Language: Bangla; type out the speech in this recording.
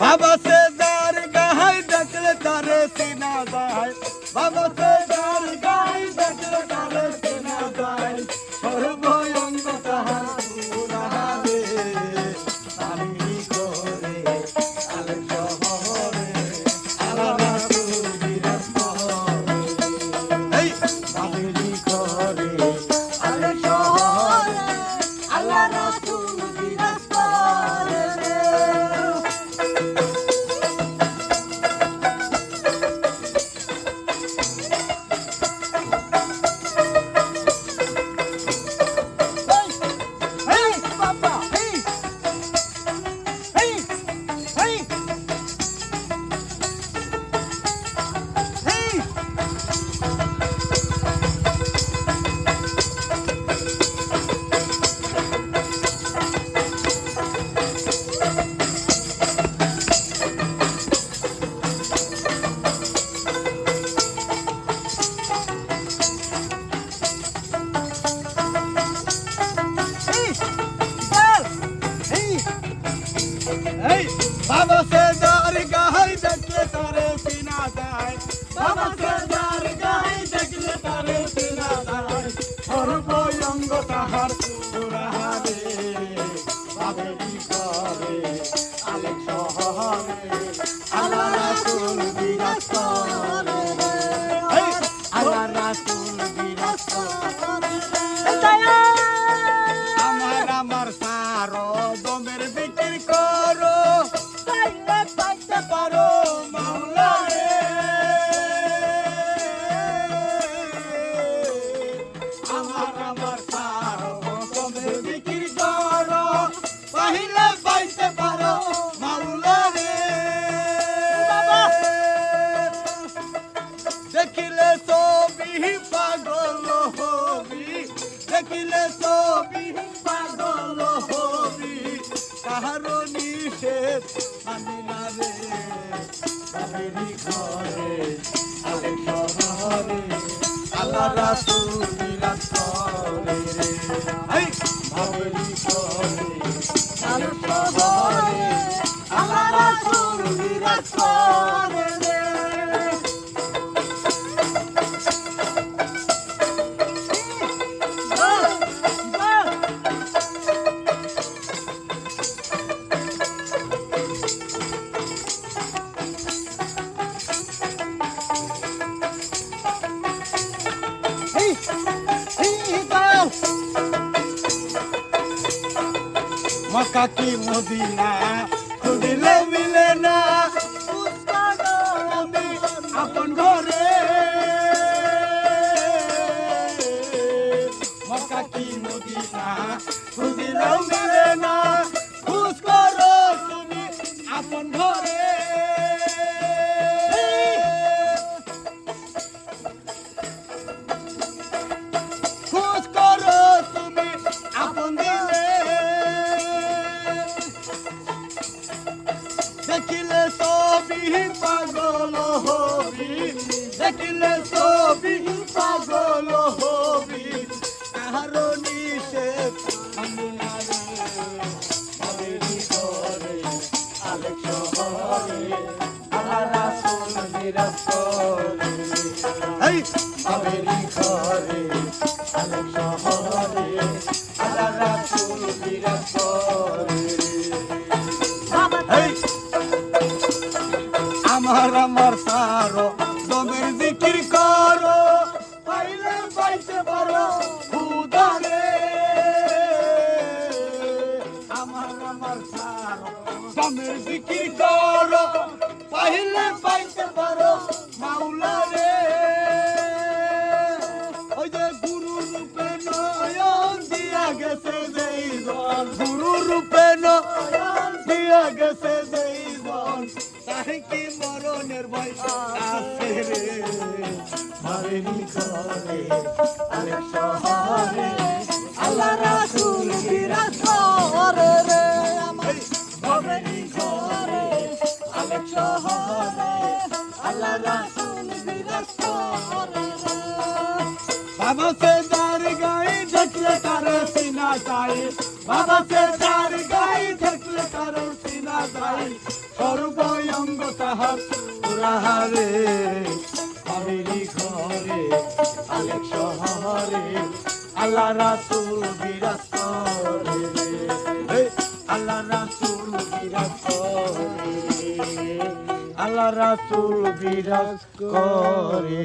বাবা সে যার গায়ে দেখলে তারে চিনা যায় বাবা সে যার গায়ে দেখলে তারে চিনা যায় সর্বঙ্গ তাহার পুরারে আমি করে আলে শহরে আল্লাহ রাসূল বিরাজ করে এই আমি করে আলে শহরে আল্লাহ রাসূল বিরাজ করে বাবা সে যার গায়ে দেখলে তারে চিনা যায় বাবা সে যার গায়ে দেখলে তারে চিনা যায় সর্বঙ্গ তাহার পুরারে বাবেরি করে আলেক শহরে আল্লাহ রাসূল বিরাজ করে আল্লাহ রাসূল বিরাজ করে আমার আমার সারো দমের বিক্রি করো চাইলে পাইতে পারো মাওলা রে আমার আমার সারো দমের বিক্রি করো পাইলে পাইতে পারো মাওলা রে দেখিলে ছবি পাগল হবি দেখিলে ছবি পাগল হবি কাহারো নিষেধ মানি না রে বাবেরি ঘরে আলেক শহরে আল্লাহ রাসূল বিরাজ করে রে এই বাবেরি ঘরে আলেক শহরে আল্লাহ রাসূল বিরাজ করে রে মক্কা কি মদিনা খুঁজিলে মিলে না আমি আপন ঘরে মক্কা কি মদিনা খুঁজিলেও মিলে না খুঁজ করো তুমি আপন ঘরে খুঁজ করো তুমি আপন দিলে দেখিলে ছবি পাগল হবি দেখিলে ছবি পাগল হবি কাহারো নিষেধ মানি না রে বাবেরি ঘরে আলেক শহরে আল্লাহ রাসূল বিরাজ করে এই বাবেরি ঘরে আলেক শহরে আল্লাহ রাসূল বিরাজ করে আমার আমার সারো দমের জিকির করো পাইলে পাইতে পারো খুদারে আমার আমার সারো দমের জিকির করো পাইলে পাইতে পারো মাওলা রে ওই যে গুরু রূপে নয়ন দিয়া গেছে যেই জন গুরু রূপে নয়ন দিয়া গেছে যেই জন তাই কি মরণের ভয় আছে রে বাবেরি ঘরে আলেক শহরে আল্লাহ রাসূল বিরাজ করে রে আমার বাবেরি ঘরে আলেক শহরে আল্লাহ রাসূল বিরাজ করে রে বাবা সে যার গায়ে দেখলে তারে চিনা যায় বাবা সে যার গায়ে দেখলে তারে চিনা যায় স্বরূপ তাহার পুরাহারে আমিরি ঘরে আলেক শহরে আল্লাহ রাসূল বিরাজ করে রে। আল্লাহ রাসূল বিরাজ করে, আল্লাহ রাসূল বিরাজ করে।